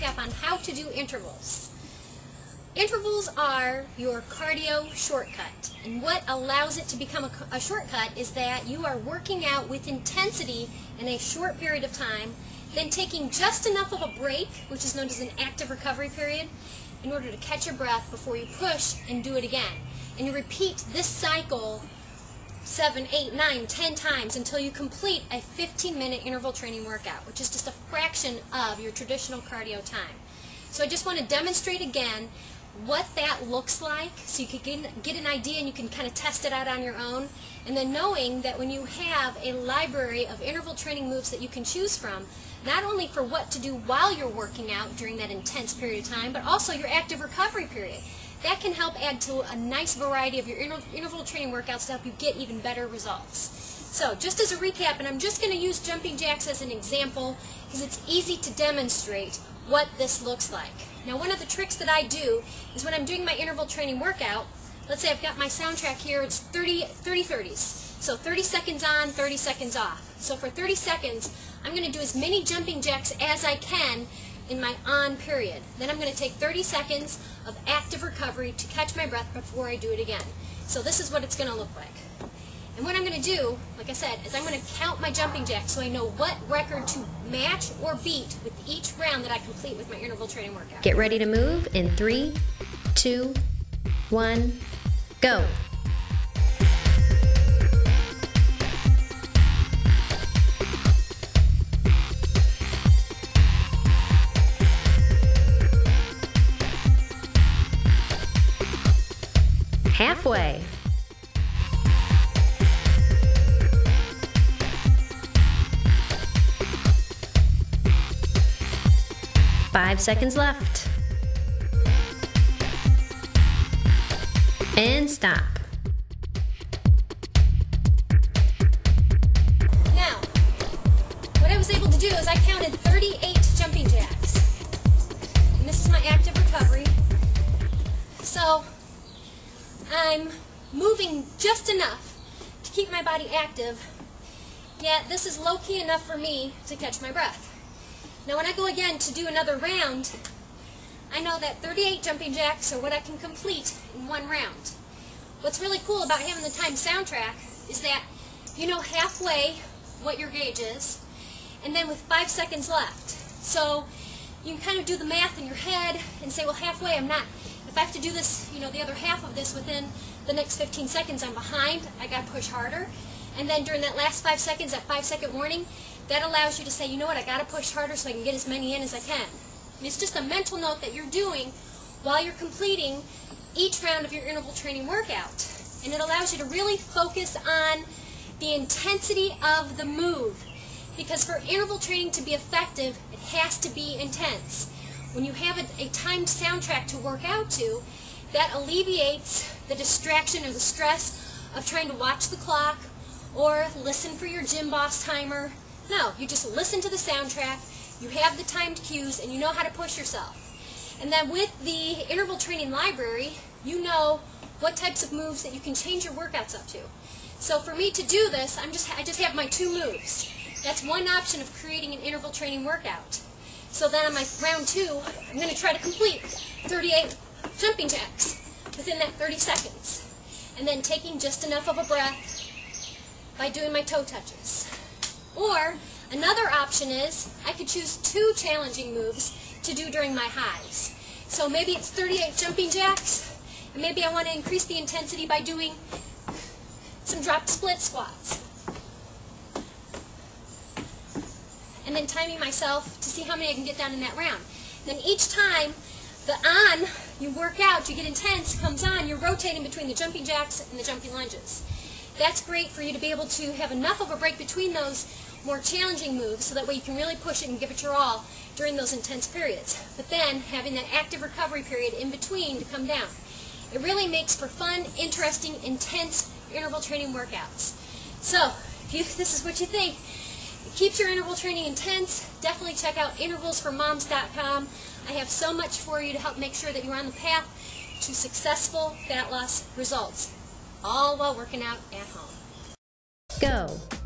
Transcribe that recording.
recap on how to do intervals. Intervals are your cardio shortcut, and what allows it to become a shortcut is that you are working out with intensity in a short period of time, then taking just enough of a break, which is known as an active recovery period, in order to catch your breath before you push and do it again. And you repeat this cycle 7, 8, 9, 10 times until you complete a 15-minute interval training workout, which is just a fraction of your traditional cardio time. So I just want to demonstrate again what that looks like so you can get an idea and you can kind of test it out on your own. And then knowing that when you have a library of interval training moves that you can choose from, not only for what to do while you're working out during that intense period of time, but also your active recovery period. That can help add to a nice variety of your interval training workouts to help you get even better results. So just as a recap, and I'm just going to use jumping jacks as an example because it's easy to demonstrate what this looks like. Now, one of the tricks that I do is when I'm doing my interval training workout, let's say I've got my soundtrack here, it's 30-30s. So 30 seconds on, 30 seconds off. So for 30 seconds, I'm going to do as many jumping jacks as I can in my on period. Then I'm going to take 30 seconds of active recovery to catch my breath before I do it again. So this is what it's going to look like. And what I'm going to do, like I said, is I'm going to count my jumping jacks so I know what record to match or beat with each round that I complete with my interval training workout. Get ready to move in 3, 2, 1, go. Halfway. Five seconds left. And stop. Now, what I was able to do is I counted 38 jumping jacks. And this is my active recovery. So, I'm moving just enough to keep my body active, yet this is low-key enough for me to catch my breath. Now when I go again to do another round, I know that 38 jumping jacks are what I can complete in one round. What's really cool about having the timed soundtrack is that you know halfway what your gauge is, and then with 5 seconds left. So you can kind of do the math in your head and say, well, halfway I'm not. If I have to do this, you know, the other half of this within the next 15 seconds, I'm behind, I got to push harder. And then during that last 5 seconds, that 5-second warning, that allows you to say, you know what, I got to push harder so I can get as many in as I can. And it's just a mental note that you're doing while you're completing each round of your interval training workout. And it allows you to really focus on the intensity of the move. Because for interval training to be effective, it has to be intense. When you have a timed soundtrack to work out to, that alleviates the distraction or the stress of trying to watch the clock or listen for your gym boss timer. No, you just listen to the soundtrack, you have the timed cues, and you know how to push yourself. And then with the interval training library, you know what types of moves that you can change your workouts up to. So for me to do this, I just have my 2 moves. That's one option of creating an interval training workout. So then on my round 2, I'm going to try to complete 38 jumping jacks within that 30 seconds. And then taking just enough of a breath by doing my toe touches. Or another option is I could choose 2 challenging moves to do during my highs. So maybe it's 38 jumping jacks, and maybe I want to increase the intensity by doing some drop split squats. And then timing myself to see how many I can get down in that round. Then each time the on you work out, you get intense, comes on, you're rotating between the jumping jacks and the jumping lunges. That's great for you to be able to have enough of a break between those more challenging moves so that way you can really push it and give it your all during those intense periods. But then having that active recovery period in between to come down. It really makes for fun, interesting, intense interval training workouts. So, if this is what you think, it keeps your interval training intense, definitely check out intervalsformoms.com. I have so much for you to help make sure that you're on the path to successful fat loss results, all while working out at home. Go.